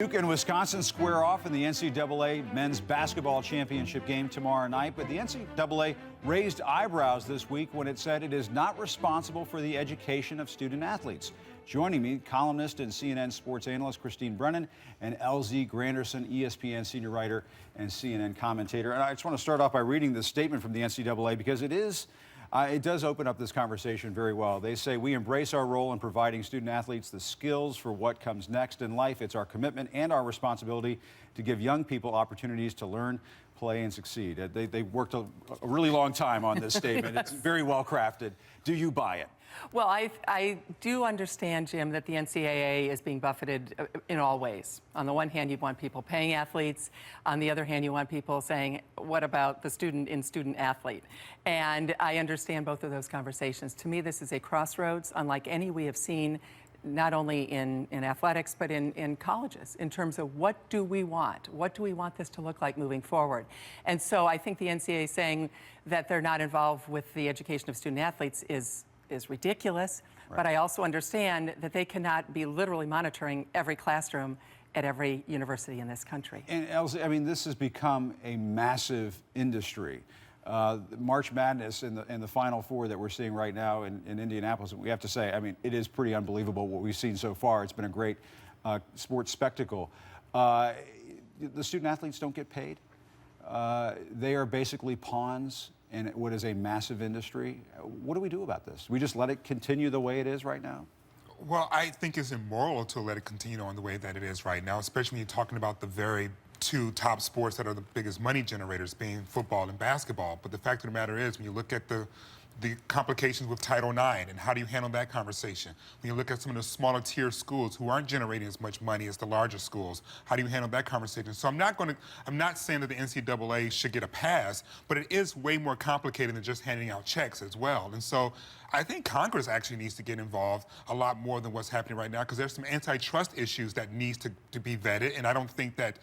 Duke and Wisconsin square off in the NCAA men's basketball championship game tomorrow night, but the NCAA raised eyebrows this week when it said it is not responsible for the education of student athletes. Joining me, columnist and CNN sports analyst Christine Brennan and LZ Granderson, ESPN senior writer and CNN commentator. And I just want to start off by reading this statement from the NCAA because it does open up this conversation very well. They say, we embrace our role in providing student athletes the skills for what comes next in life. It's our commitment and our responsibility to give young people opportunities to learn, play, and succeed. They worked a really long time on this statement. Yes. It's very well crafted. Do you buy it? Well, I do understand, Jim, that the NCAA is being buffeted in all ways. On the one hand, you want people paying athletes. On the other hand, you want people saying, what about the student athlete? And I understand both of those conversations. To me, this is a crossroads, unlike any we have seen, not only in athletics, but in colleges, in terms of what do we want? What do we want this to look like moving forward? And so I think the NCAA saying that they're not involved with the education of student athletes is ridiculous, right. But I also understand that they cannot be literally monitoring every classroom at every university in this country. And Elsie, I mean, this has become a massive industry. March Madness and the Final Four that we're seeing right now in Indianapolis, we have to say, I mean, it is pretty unbelievable what we've seen so far. It's been a great sports spectacle. The student athletes don't get paid. They are basically pawns in what is a massive industry. What do we do about this? We just let it continue the way it is right now? Well, I think it's immoral to let it continue on the way that it is right now, especially when you're talking about the very two top sports that are the biggest money generators, being football and basketball. But the fact of the matter is, when you look at the complications with Title IX and how do you handle that conversation? When you look at some of the smaller tier schools who aren't generating as much money as the larger schools, how do you handle that conversation? So I'm not saying that the NCAA should get a pass, but it is way more complicated than just handing out checks as well. And so I think Congress actually needs to get involved a lot more than what's happening right now, because there's some antitrust issues that needs to be vetted, and I don't think that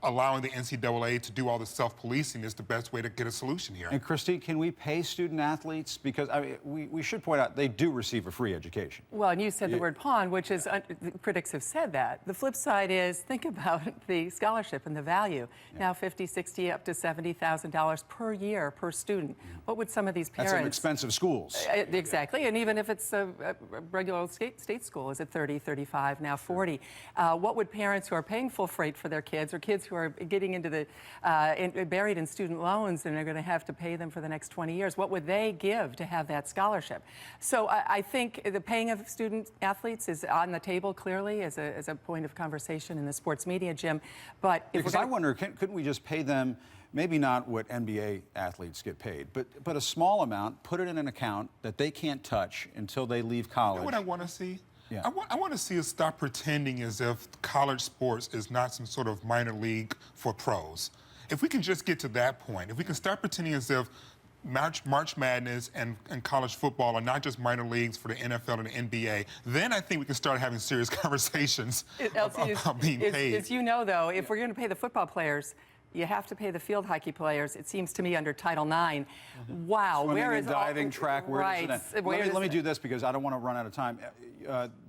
allowing the NCAA to do all the self-policing is the best way to get a solution here. And Christine, can we pay student athletes? Because I mean, we should point out they do receive a free education. Well, and you said the word pawn, which is, critics have said that. The flip side is, think about the scholarship and the value. Yeah. Now $50, $60, up to $70,000 per year per student. What would some of these parents... That's some expensive schools. Exactly, and even if it's a regular state school, is it 30, 35, now 40? What would parents who are paying full freight for their kids, or kids who are getting into the buried in student loans and are going to have to pay them for the next 20 years, what would they give to have that scholarship? So I think the paying of student athletes is on the table clearly as a point of conversation in the sports media, Jim. But because I wonder, couldn't we just pay them? Maybe not what NBA athletes get paid, but a small amount, put it in an account that they can't touch until they leave college. You know what I want to see? Yeah. I want to see us stop pretending as if college sports is not some sort of minor league for pros. If we can just get to that point, if we can start pretending as if March Madness and college football are not just minor leagues for the NFL and the NBA, then I think we can start having serious conversations about being paid. As you know, though, if we're going to pay the football players, you have to pay the field hockey players, it seems to me, under Title IX. Mm-hmm. Wow. Swimming where is and diving, track, where right. does it end? Let me do this because I don't want to run out of time.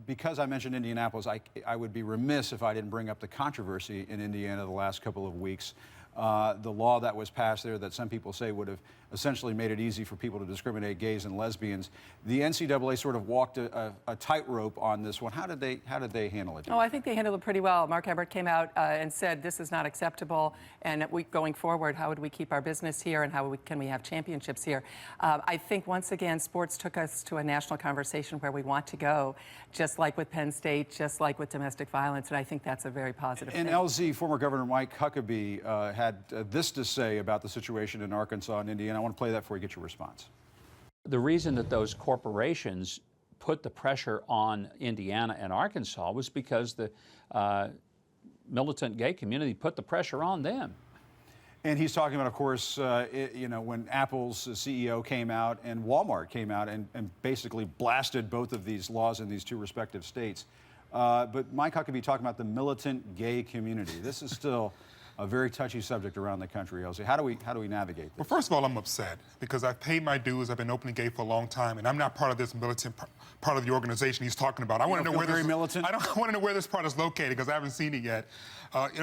Because I mentioned Indianapolis, I would be remiss if I didn't bring up the controversy in Indiana the last couple of weeks. The law that was passed there that some people say would have essentially made it easy for people to discriminate gays and lesbians. The NCAA sort of walked a tightrope on this one. How did they handle it? Oh, I think they handled it pretty well. Mark Ebert came out and said this is not acceptable, and going forward, how would we keep our business here, and how can we have championships here? I think once again, sports took us to a national conversation where we want to go, just like with Penn State, just like with domestic violence, and I think that's a very positive thing. And LZ, former Governor Mike Huckabee had this to say about the situation in Arkansas and Indiana. I want to play that before you get your response. The reason that those corporations put the pressure on Indiana and Arkansas was because the militant gay community put the pressure on them. And he's talking about, of course, when Apple's CEO came out and Walmart came out and basically blasted both of these laws in these two respective states. But Mike Huckabee talking about the militant gay community. This is still a very touchy subject around the country, Elsie. How do we navigate Well, this? first of all, I'm upset because I've paid my dues. I've been openly gay for a long time, and I'm not part of this militant part of the organization he's talking about. I want to know feel where very this. militant? I want to know where this part is located because I haven't seen it yet.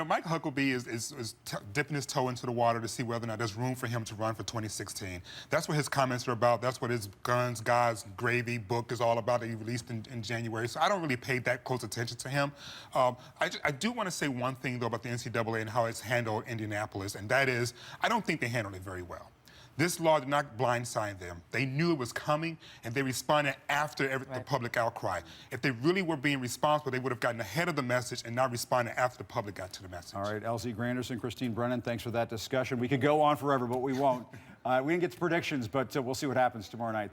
Mike Huckabee is dipping his toe into the water to see whether or not there's room for him to run for 2016. That's what his comments are about. That's what his Guns, Guys, Gravy book is all about that he released in January. So I don't really pay that close attention to him. I do want to say one thing, though, about the NCAA and how it's handled Indianapolis, and that is I don't think they handled it very well. This law did not blindside them. They knew it was coming, and they responded after the public outcry. If they really were being responsible, they would have gotten ahead of the message and not responded after the public got to the message. All right, Elsie Granderson, Christine Brennan, thanks for that discussion. We could go on forever, but we won't. We didn't get to predictions, but we'll see what happens tomorrow night.